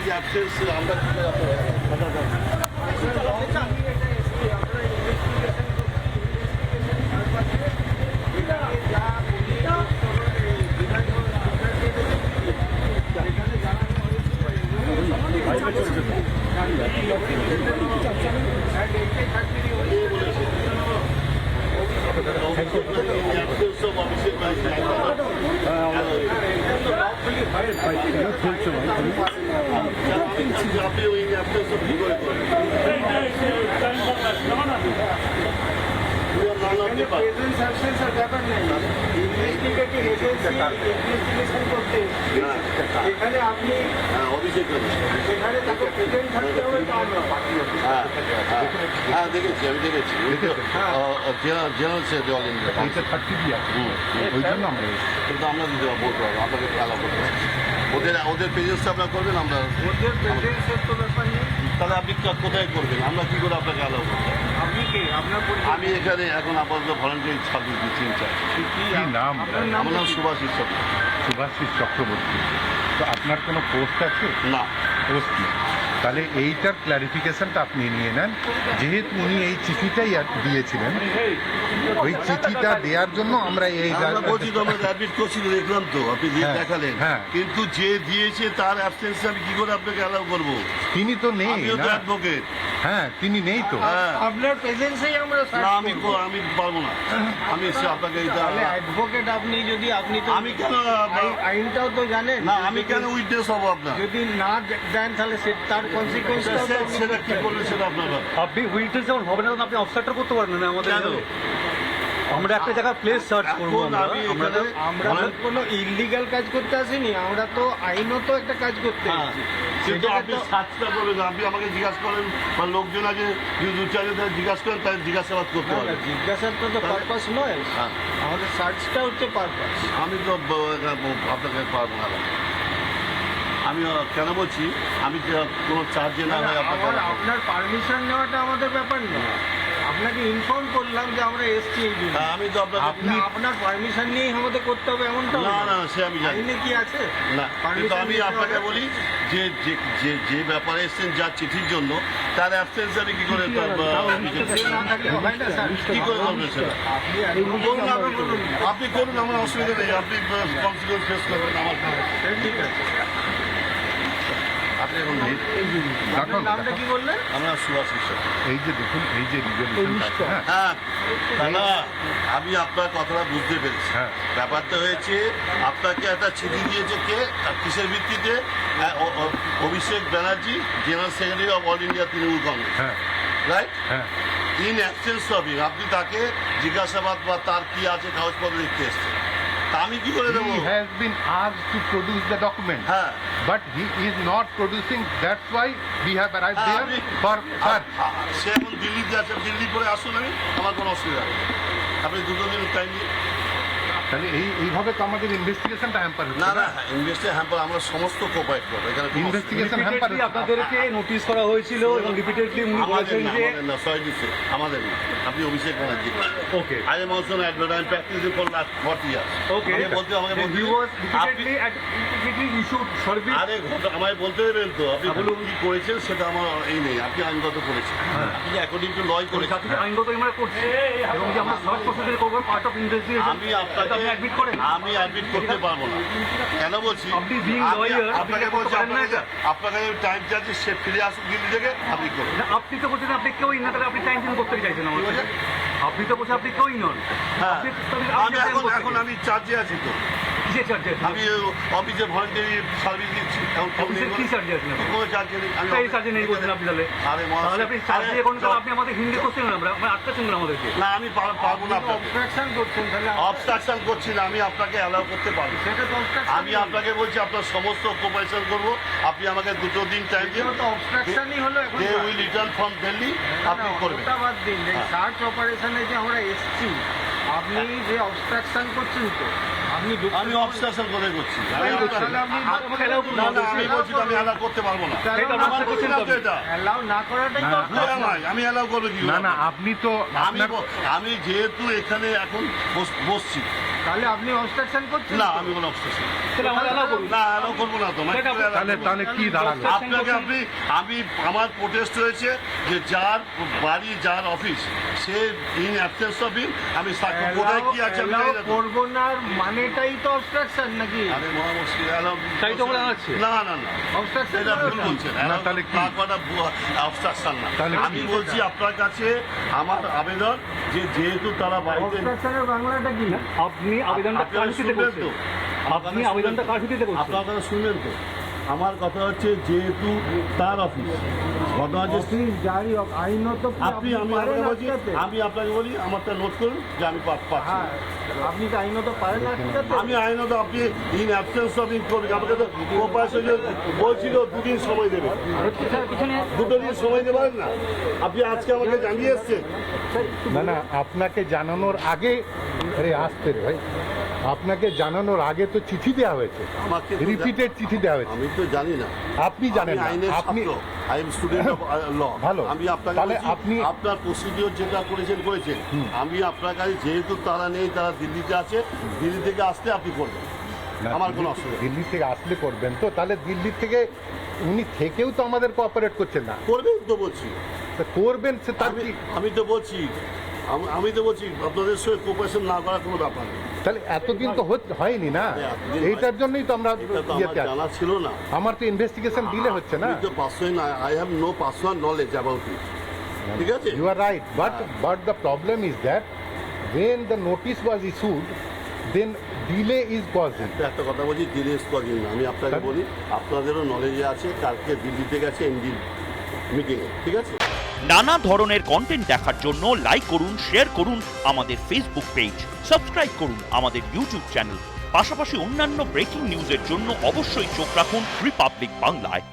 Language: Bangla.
অ্যাবসেন্স আমরা আপনি ওই অ্যাবসেন্স কি করে করেন এখানে আপনি অভিষেক সেখানে তাকে প্রেজেন্ট থাকতে হবে তা না। হ্যাঁ দেখেছি আমি দেখেছি জেনারেল সেক্রেটারি অল ইন্ডিয়া ওই জন্য আমরা কিন্তু আমরা দিতে বলতে পারবো আপনাকে অ্যালাউ করতে পারবো ওদের পেজেন্সটা আপনার করবেন আমরা ওদের প্রেজেন্সের তো ব্যাপার নেই। তাহলে আপনি কোথায় করবেন আমরা কী করে আপনাকে অ্যালাউ করবো আপনি কে আপনার পরিচয়? আমি এখানে এখন আপাতত ভলান্টিয়ারি সার্ভিস দিচ্ছি ইনচার্জ কি নাম? আমার নাম সুভাষিস সুভাষিস চক্রবর্তী। তো আপনার কোনো পোস্ট আছে? না পোস্ট নেই। তাহলে এইটার ক্লারিফিকেশনটা আপনি নিয়ে নেন। যেহেতু উনি এই চিঠিটাই দিয়েছিলেন, ওই চিঠিটা দেওয়ার জন্য আমরা এই আমরা বলছি তো আমরা অ্যাডমিট করছি তো দেখলাম তো আপনি যে দেখালেন কিন্তু যে দিয়েছে তার অ্যাবসেন্স আমি কি করে আপনাকে অ্যালাউ করবো তিনি তো নেই আমিও তো না। অ্যাডভোকেট হ্যাঁ তিনি নেই তো। হ্যাঁ আপনার প্রেজেন্সেই আমরা না আমি পারবো না আমি আপনাকে তাহলে অ্যাডভোকেট আপনি যদি আপনি তো আমি কেন আইনটাও তো জানেন না আমি কেন উইটনেস হবো আপনার যদি না দেন তাহলে তার কনসিকুয়েন্সটাও তো সেটা কি করবেন সেটা আপনার ব্যাপার। আপনি উইটনেস যেমন হবে না আপনি অবস্ট্রাক্ট করতে পারেন না আমাদের কেন? আমরা একটা জায়গায় প্লেস সার্চ করবো এখন আমি আমরা এখানে আমরা তো কোনো ইলিগাল কাজ করতে আসিনি, আমরা তো আইনত একটা কাজ করতে হ্যাঁ, এসেছি। কিন্তু সেটাকে আপনি তো সার্চটা করবেন আপনি আমাকে জিজ্ঞাসা করেন বা লোকজন আগে দু চারজন জিজ্ঞাসা করেন তাই জিজ্ঞাসাবাদ করতে না, হবে না, জিজ্ঞাসাটা তো পারপাস নয়, হ্যাঁ। আমাদের সার্চটা হচ্ছে পারপাস। আমি তো আপনাকে পারবো না আমি কেন বলছি আমি কোনো চার্জে না হয় আপনাকে আপনার পারমিশন নেওয়াটা আমাদের ব্যাপার না, আপনাকে ইনফর্ম করলাম যে আমরা এসছি এই জন্য। হ্যাঁ, আমি তো আপনি আপনার পারমিশন নিয়েই আমাদের করতে হবে এমনটা না না সে আমি জানি আইনে কি আছে? না কিন্তু আমি আপনাকে বলি যে যে যে ব্যাপারে এসছেন যার চিঠির জন্য তার অ্যাবসেন্স আমি কি করে সে না থাকলে হয় না স্যার। কি করে করবেন সেটা আপনি করুন আমার অসুবিধা নেই আপনি কনসিকুয়েন্স ফেস করবেন আমার ঠিক আছে। আপনি এখন নেই আপনার নামটা কি বললেন? আমরা সুভাষ ঈশ্বর এই যে দেখুন এই যে রিজলিউশনটা, হ্যাঁ হ্যাঁ দাদা আমি আপনার কথাটা বুঝতে পেরেছি হ্যাঁ। ব্যাপারটা হয়েছে আপনাকে একটা চিঠি দিয়েছে কে কিসের ভিত্তিতে Abhishek Banerjee general secretary of all India Trinamool Congress হ্যাঁ রাইট হ্যাঁ ইন অ্যাবসেন্স অফ আপনি তাকে জিজ্ঞাসাবাদ বা তার কি আছে কাগজপত্র দেখতে এসছেন তা আমি কি করে দেবো he has been asked to produce the document, হ্যাঁ but he is not producing. That's why we have arrived হ্যাঁ, there আপনি- for search. সে এখন দিল্লিতে আছে দিল্লি করে আসুন আমি আমার কোনো অসুবিধা নেই আপনি দুটো দিন টাইম দিন তাহলে এইভাবে তো আমাদের ইনভেস্টিগেশনটা হ্যাম্পার না হচ্ছে না ইনভেস্টে হ্যাম্পার আমরা সমস্ত কোপারেট করবো এখানে কোনো ইনভেস্টিগেশন হ্যাম্পার Repeatedly আপনাদেরকে নোটিশ করা হয়েছিল এবং রিপিটেডলি উনি আমাদের বলেছেন না, যে আমাদের না, sorry to say, আমাদের না। আপনি অভিষেক ব্যানার্জি ওকে I am also an advocate, I'm practicing for last 40 years. ওকে আমাকে বলতে he বলতে was আপনি repeatedly issued service আরে আমায় বলতে দেবেন তো আপনি কি করেছেন সেটা আমার এই নেই আপনি আইনগত করেছেন আপনি অ্যাকর্ডিং টু লয় করেছেন সাথে আইনগত আমরা করছি এবং যে আমরা সার্চ প্রসিডিউর করবো পার্ট অফ ইনভেস্টিগেশন আমি আপনাকে আপনি অ্যাডমিট করেন আমি অ্যাডমিট করতে পারবো না কেন বলছি আপনি being lawyer, আপনি আপনাকে কি করতে বলছি পারেন না আপনাকে এটা? আপনাকে টাইম চার্জে সে ফিরে আসুক দিল্লি থেকে আপনি করুন না, আপনি তো বলছেন আপনি কেউই না তাহলে আপনি টাইম চেঞ্জ করতে চাইছেন আমার কাছে। আপনি তো বলছেন আপনি কেউই নন হ্যাঁ আপনি তাহলে আমি আপনি এখন time এখন করতে আমি চার্জে আছি তো কিসের চার্জে আছেন আমি অফিসে ভলেন্টারি সার্ভিস দিচ্ছি এখন কেউ নেই অফিসের কি বলে। চার্জে আছেন আপনি? কোনো চার্জে নেই আমি এই চার্জে নেই বলছেন আপনি তাহলে আরে মহাশয়, তাহলে আপনি চার্জে আরে এখন তাহলে আপনি আমাদের হিন্দি করছেন না আমরা আটকাচ্ছেন না আমাদেরকে না আমি পারবো না আপনাকে অবস্ট্রাকশন করছেন তাহলে অবস্ট্রাকশন করছি না আমি আপনাকে অ্যালাউ করতে পারবো সেটা তো obstruction আমি আপনাকে বলছি আপনার সমস্ত কোপারেশন করবো আপনি আমাকে দুটো দিন টাইম দিন তো অবস্ট্রাকশনই হলো এখন। They will return from Delhi আপনি করবেন ওটা বাদ দিন, এই হ্যাঁ। সার্চ অপারেশনে যে আমরা এসছি আপনি যে অবস্ট্রাকশন করছেন তো আপনি আমি অবস্ট্রাকশন করে করছি আমি তাহলে আপনি আমাকে allow করুন। না না আমি বলছি তো আমি অ্যালাউ করতে পারবো না সেটা আমার আপনার বলছি না তো এটা অ্যালাউ না করাটাই তো না, Who am I? আমি অ্যালাউ করবো কি না না আপনি তো আমি আপনার আমি যেহেতু এখানে এখন বসছি তাহলে আপনি অবস্ট্রাকশন করছেন না, তো? আমি কোনো অবস্ট্রাকশন তাহলে আমরা allow করবো। না, অ্যালাউ করবো না তো। তাহলে কি দাঁড়ালো? আপনাকে আমি আমার প্রোটেস্ট হয়েছে যে যার বাড়ি যার office say in absence of him আমি সাক্ষী কোথায় কি আছে আমি জানি না তো। করবো না মানেটাই তো অবস্ট্রাকশন নাকি? আরে মহা মুশকিল অ্যালাউ তাই তো বলা হচ্ছে। না না না অবস্ট্রাকশন এটা ভুল বলছেন। না, তাহলে কি? অবস্ট্রাকশন না। তাহলে কি? আমি বলছি আপনার কাছে আমার আবেদন যে যেহেতু তারা বাড়িতে অবস্ট্রাকশনের বাংলাটা কি? আপনি আবেদনটা আপনারা কার ভিত্তিতে শুনবেন করছেন? তো? আপনি আবেদনটা কার ভিত্তিতে করছেন? আপনার কথা শুনবেন তো? আমার কথা হচ্ছে যেহেতু তার অফিস ঘটনা হচ্ছে অফিস জারি আইনত কি আপনি আমি পারেন আপনাকে বলছি আটকাতে? আমি আপনাকে বলি আমারটা নোট করুন যে আমি পাচ্ছি হ্যাঁ, আপনি কি আইনত পারেন আটকাতে? আমি আইনত আপনি ইন অ্যাবসেন্স অফ ইন করবেন আমাকে তো প্রপারেশন বলছিল 2 দিন সময় দেবে 2 দিন সময় দেবেন না আপনি আজকে আমাকে জানিয়ে এসছেন না না, আপনাকে জানানোর আগে, আরে আসতে রে ভাই, আপনাকে জানানোর আগে তো চিঠি দেওয়া হয়েছে, আমাকে তো রিপিটেড চিঠি দেওয়া হয়েছে। আমি তো জানি না আপনি জানেন আমি না, আইনের আপনি ছাত্র I am student of law ভালো। আমি আপনাকে তাহলে বলছি, আপনি- আপনার প্রসিডিওর যেটা করেছেন আমি আপনার কাছে যেহেতু তারা নেই তারা দিল্লিতে আছে দিল্লি থেকে আসতে আপনি করবেন না, আমার কোনো দিল্লি- অসুবিধা নেই। দিল্লি থেকে আসলে করবেন তো, তাহলে দিল্লি থেকে উনি থেকেও তো আমাদের কোঅপারেট করছেন না, করবেন তো বলছি তা করবেন সে তার আমি কি? আমি তো বলছি আমি তো বলছি আপনাদের সঙ্গে কোপারেশন না করার কোনো ব্যাপার নেই তাহলে এতদিন তো হয়নি না, এতদিন এইটার জন্যই তো আমরা এটা তো ইয়েতে আমার আছি। জানা ছিল না আমার তো ইনভেস্টিগেশন দিলে হচ্ছে না। আমি তো personal I have no personal knowledge about it ঠিক আছে You are right, but the problem is that when the notice was issued, then delay is causing. একটা কথা বলছি ডিলেস করিং না আমি আপনাকে বলি আপনাদেরও নলেজে আছে কালকে দিল্লিতে গেছে এনডি মিটিংয়ে ঠিক আছে নানা ধরনের কন্টেন্ট দেখার জন্য লাইক করুন, শেয়ার করুন আমাদের ফেসবুক পেজ, সাবস্ক্রাইব করুন আমাদের ইউটিউব চ্যানেল। পাশাপাশি অন্যান্য ব্রেকিং নিউজের জন্য অবশ্যই চোখ রাখুন রিপাবলিক বাংলায়।